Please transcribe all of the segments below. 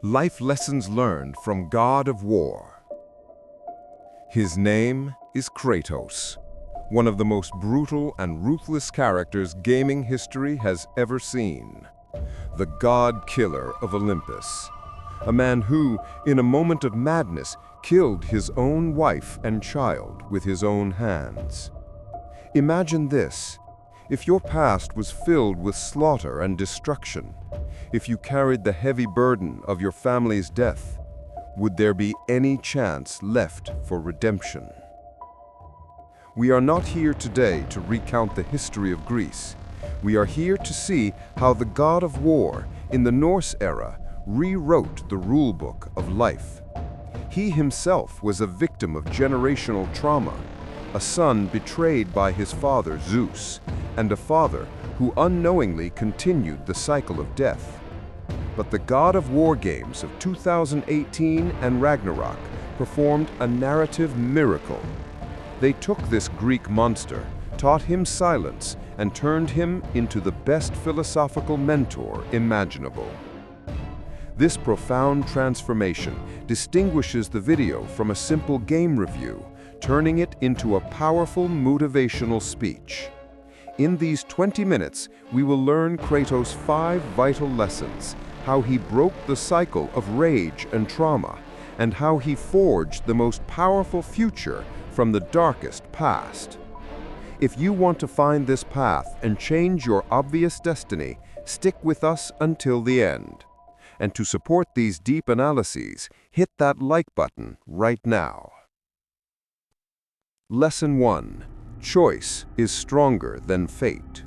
Life lessons learned from God of War. His name is Kratos, one of the most brutal and ruthless characters gaming history has ever seen. The god killer of Olympus. A man who, in a moment of madness, killed his own wife and child with his own hands. Imagine this. If your past was filled with slaughter and destruction, if you carried the heavy burden of your family's death, would there be any chance left for redemption? We are not here today to recount the history of Greece. We are here to see how the god of war in the Norse era rewrote the rulebook of life. He himself was a victim of generational trauma, a son betrayed by his father Zeus, and a father who unknowingly continued the cycle of death. But the God of War games of 2018 and Ragnarok performed a narrative miracle. They took this Greek monster, taught him silence, and turned him into the best philosophical mentor imaginable. This profound transformation distinguishes the video from a simple game review, turning it into a powerful motivational speech. In these 20 minutes, we will learn Kratos' 5 vital lessons, how he broke the cycle of rage and trauma, and how he forged the most powerful future from the darkest past. If you want to find this path and change your obvious destiny, stick with us until the end. And to support these deep analyses, hit that like button right now. Lesson 1. Choice is stronger than fate.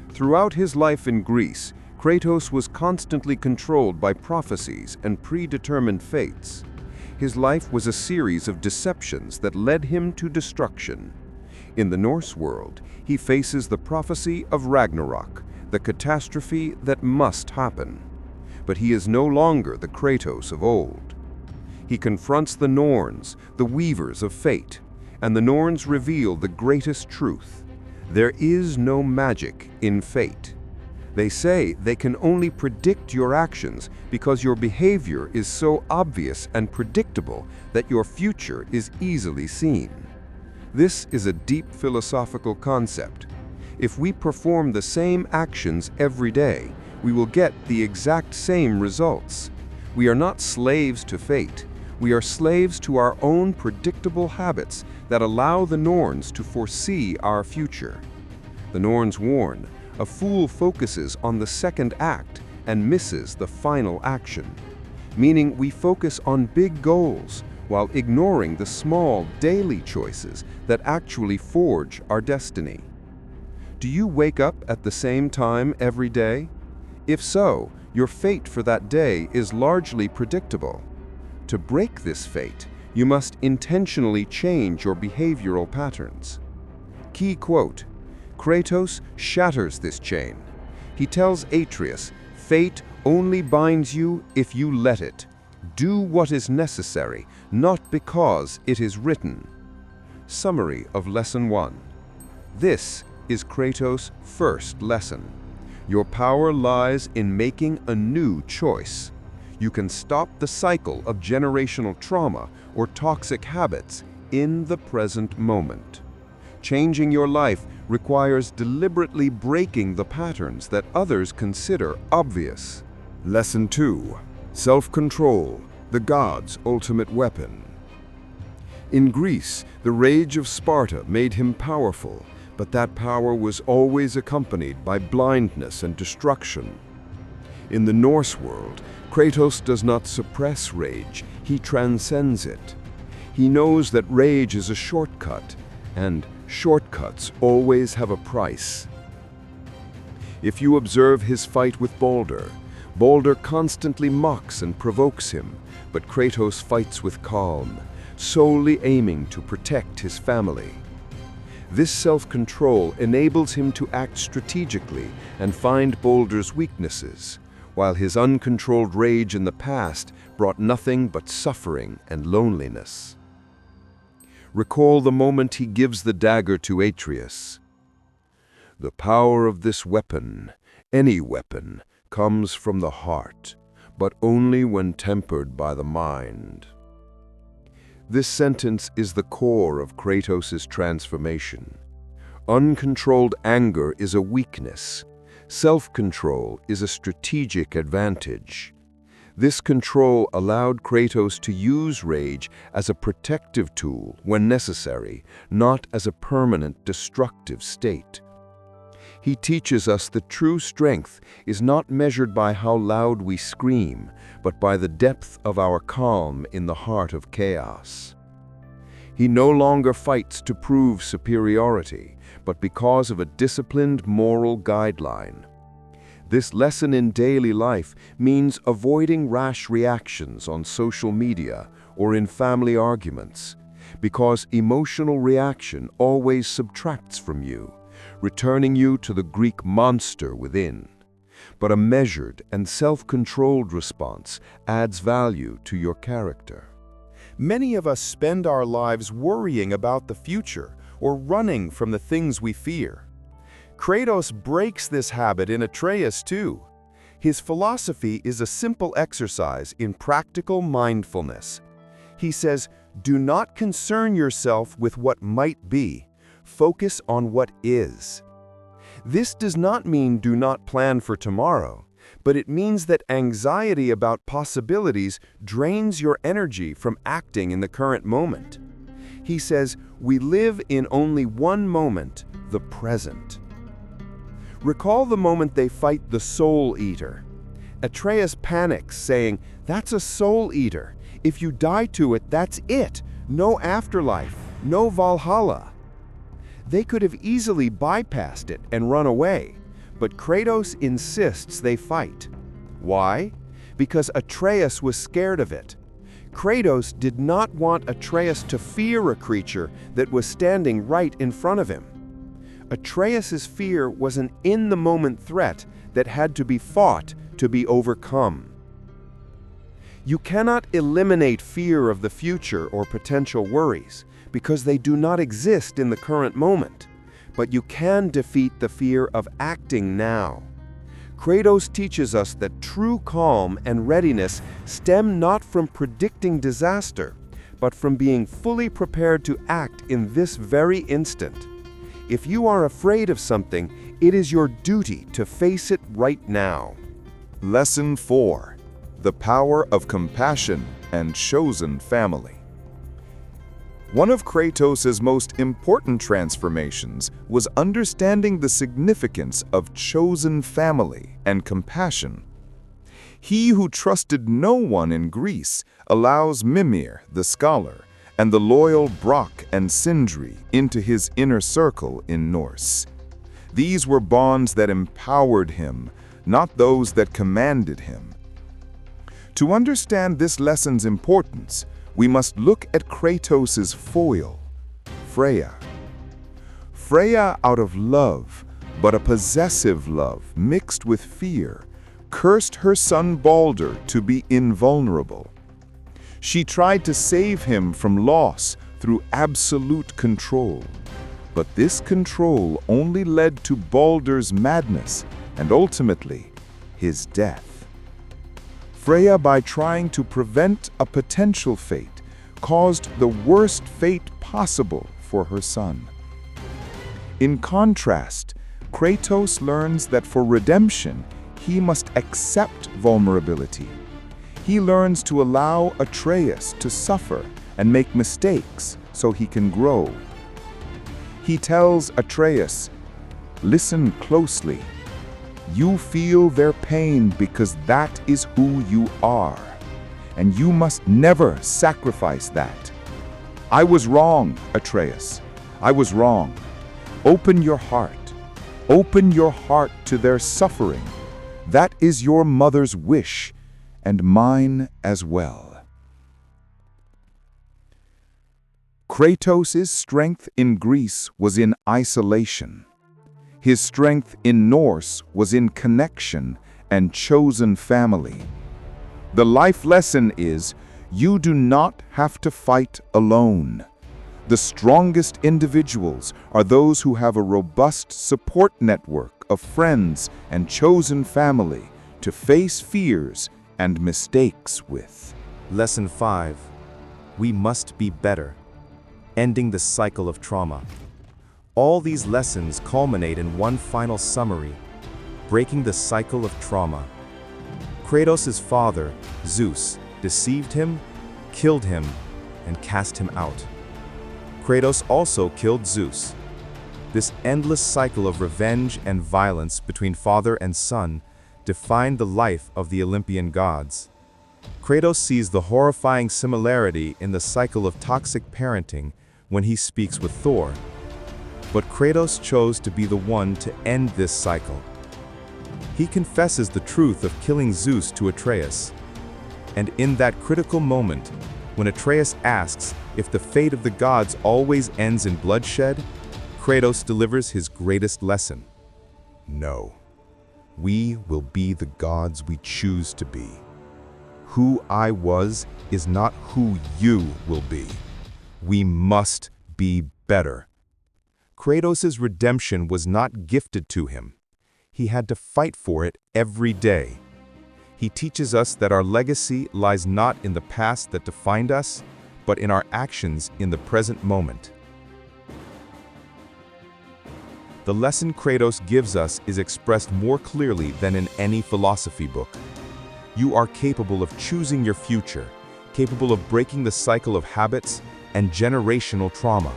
Throughout his life in Greece, Kratos was constantly controlled by prophecies and predetermined fates. His life was a series of deceptions that led him to destruction. In the Norse world, he faces the prophecy of Ragnarok, the catastrophe that must happen. But he is no longer the Kratos of old. He confronts the Norns, the weavers of fate, and the Norns reveal the greatest truth. There is no magic in fate. They say they can only predict your actions because your behavior is so obvious and predictable that your future is easily seen. This is a deep philosophical concept. If we perform the same actions every day, we will get the exact same results. We are not slaves to fate. We are slaves to our own predictable habits that allow the Norns to foresee our future. The Norns warn, a fool focuses on the second act and misses the final action, meaning we focus on big goals while ignoring the small daily choices that actually forge our destiny. Do you wake up at the same time every day? If so, your fate for that day is largely predictable. To break this fate, you must intentionally change your behavioral patterns. Key quote: Kratos shatters this chain. He tells Atreus, "Fate only binds you if you let it. Do what is necessary, not because it is written." Summary of Lesson 1. This is Kratos' first lesson. Your power lies in making a new choice. You can stop the cycle of generational trauma or toxic habits in the present moment. Changing your life requires deliberately breaking the patterns that others consider obvious. Lesson 2. Self-control, the god's ultimate weapon. In Greece, the rage of Sparta made him powerful, but that power was always accompanied by blindness and destruction. In the Norse world, Kratos does not suppress rage, he transcends it. He knows that rage is a shortcut, and shortcuts always have a price. If you observe his fight with Balder constantly mocks and provokes him, but Kratos fights with calm, solely aiming to protect his family. This self-control enables him to act strategically and find Balder's weaknesses, while his uncontrolled rage in the past brought nothing but suffering and loneliness. Recall the moment he gives the dagger to Atreus. The power of this weapon, any weapon, comes from the heart. but only when tempered by the mind. This sentence is the core of Kratos' transformation. Uncontrolled anger is a weakness. Self-control is a strategic advantage. This control allowed Kratos to use rage as a protective tool when necessary, not as a permanent destructive state. He teaches us that true strength is not measured by how loud we scream, but by the depth of our calm in the heart of chaos. He no longer fights to prove superiority, but because of a disciplined moral guideline. This lesson in daily life means avoiding rash reactions on social media or in family arguments, because emotional reaction always subtracts from you, returning you to the Greek monster within. But a measured and self-controlled response adds value to your character. Many of us spend our lives worrying about the future or running from the things we fear. Kratos breaks this habit in Atreus too. His philosophy is a simple exercise in practical mindfulness. He says, do not concern yourself with what might be. Focus on what is. This does not mean do not plan for tomorrow, but it means that anxiety about possibilities drains your energy from acting in the current moment. He says, we live in only one moment, the present. Recall the moment they fight the Soul Eater. Atreus panics, saying, that's a Soul Eater. If you die to it, that's it. No afterlife, no Valhalla. They could have easily bypassed it and run away, but Kratos insists they fight. Why? Because Atreus was scared of it. Kratos did not want Atreus to fear a creature that was standing right in front of him. Atreus' fear was an in-the-moment threat that had to be fought to be overcome. You cannot eliminate fear of the future or potential worries, because they do not exist in the current moment, but you can defeat the fear of acting now. Kratos teaches us that true calm and readiness stem not from predicting disaster, but from being fully prepared to act in this very instant. If you are afraid of something, it is your duty to face it right now. Lesson 4. The Power of Compassion and Chosen Family. One of Kratos' most important transformations was understanding the significance of chosen family and compassion. He who trusted no one in Greece allows Mimir, the scholar, and the loyal Brock and Sindri into his inner circle in Norse. These were bonds that empowered him, not those that commanded him. To understand this lesson's importance, we must look at Kratos' foil, Freya. Freya, out of love, but a possessive love mixed with fear, cursed her son Balder to be invulnerable. She tried to save him from loss through absolute control, but this control only led to Balder's madness and ultimately his death. Freya, by trying to prevent a potential fate, caused the worst fate possible for her son. In contrast, Kratos learns that for redemption, he must accept vulnerability. He learns to allow Atreus to suffer and make mistakes so he can grow. He tells Atreus, "Listen closely. You feel their pain because that is who you are, and you must never sacrifice that. I was wrong, Atreus. I was wrong. Open your heart. Open your heart to their suffering. That is your mother's wish, and mine as well." Kratos' strength in Greece was in isolation. His strength in Norse was in connection and chosen family. The life lesson is, you do not have to fight alone. The strongest individuals are those who have a robust support network of friends and chosen family to face fears and mistakes with. Lesson 5. We must be better. Ending the cycle of trauma. All these lessons culminate in one final summary: breaking the cycle of trauma. Kratos' father, Zeus, deceived him, killed him, and cast him out. Kratos also killed Zeus. This endless cycle of revenge and violence between father and son defined the life of the Olympian gods. Kratos sees the horrifying similarity in the cycle of toxic parenting when he speaks with Thor. But Kratos chose to be the one to end this cycle. He confesses the truth of killing Zeus to Atreus. And in that critical moment, when Atreus asks if the fate of the gods always ends in bloodshed, Kratos delivers his greatest lesson. No. We will be the gods we choose to be. Who I was is not who you will be. We must be better. Kratos' redemption was not gifted to him. He had to fight for it every day. He teaches us that our legacy lies not in the past that defined us, but in our actions in the present moment. The lesson Kratos gives us is expressed more clearly than in any philosophy book. You are capable of choosing your future, capable of breaking the cycle of habits and generational trauma.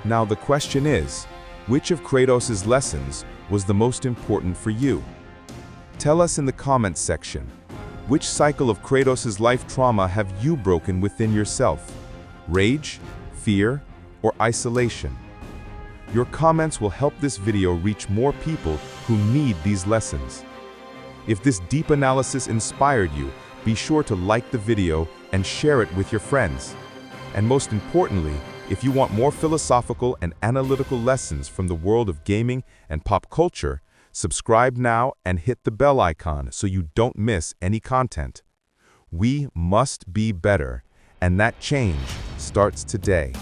Now the question is, which of Kratos' lessons was the most important for you? Tell us in the comments section, which cycle of Kratos' life trauma have you broken within yourself? Rage, fear, or isolation? Your comments will help this video reach more people who need these lessons. If this deep analysis inspired you, be sure to like the video and share it with your friends. And most importantly, if you want more philosophical and analytical lessons from the world of gaming and pop culture, subscribe now and hit the bell icon so you don't miss any content. We must be better, and that change starts today.